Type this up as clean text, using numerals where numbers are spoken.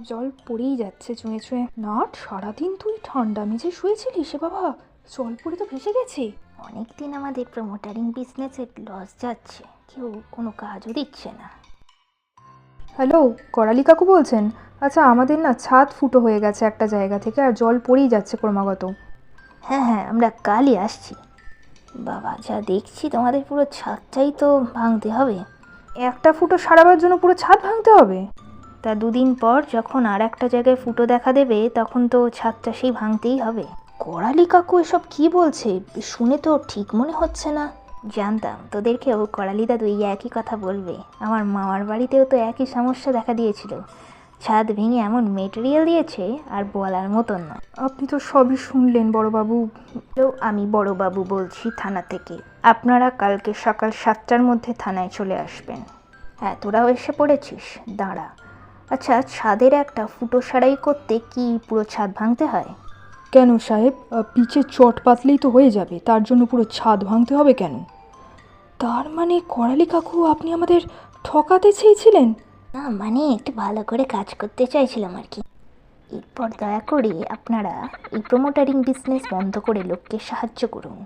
জল পড়েই যাচ্ছে চুঁয়ে ছুঁয়ে। না, সারাদিন তুই ঠান্ডা মেঝে শুয়েছিলি সে বাবা, জল পড়ে তো ভেসে গেছে। অনেকদিন আমাদের প্রমোটারিং বিজনেসের লস যাচ্ছে, কেউ কোনো কাজও দিচ্ছে না। হ্যালো, করালি কাকু বলছেন? আচ্ছা, আমাদের না ছাদ ফুটো হয়ে গেছে একটা জায়গা থেকে, আর জল পড়েই যাচ্ছে ক্রমাগত। হ্যাঁ হ্যাঁ, আমরা কালই আসছি। বাবা, যা দেখছি তোমাদের পুরো ছাদটাই তো ভাঙতে হবে। একটা ফুটো সারাবার জন্য পুরো ছাদ ভাঙতে হবে? তা দুদিন পর যখন আর একটা জায়গায় ফুটো দেখা দেবে তখন তো ছাদটা সেই ভাঙতেই হবে। করালি কাকু এসব কি বলছে? শুনে তো ঠিক মনে হচ্ছে না। জানতাম তোদেরকেও করালি দাদু এই একই কথা বলবে। আমার মামার বাড়িতেও তো একই সমস্যা দেখা দিয়েছিল। ছাদ ভেঙে এমন মেটেরিয়াল দিয়েছে আর বলার মতন না। আপনি তো সবই শুনলেন বড়বাবু। তো আমি বড়বাবু বলছি থানা থেকে। আপনারা কালকে সকাল 7টার মধ্যে থানায় চলে আসবেন। হ্যাঁ, তোরাও এসে পড়েছিস, দাঁড়া। আচ্ছা, ছাদের একটা ফুটো সারাই করতে কি পুরো ছাদ ভাঙতে হয়? কেন সাহেব, পিচে চট পাতলেই তো হয়ে যাবে, তার জন্য পুরো ছাদ ভাঙতে হবে কেন? তার মানে করালি কাকু আপনি আমাদের ঠকাতে চেয়েছিলেন? না মানে, একটু ভালো করে কাজ করতে চাইছিলাম আর কি। এরপর দয়া করে আপনারা এই প্রমোটারিং বিজনেস বন্ধ করে লোককে সাহায্য করুন।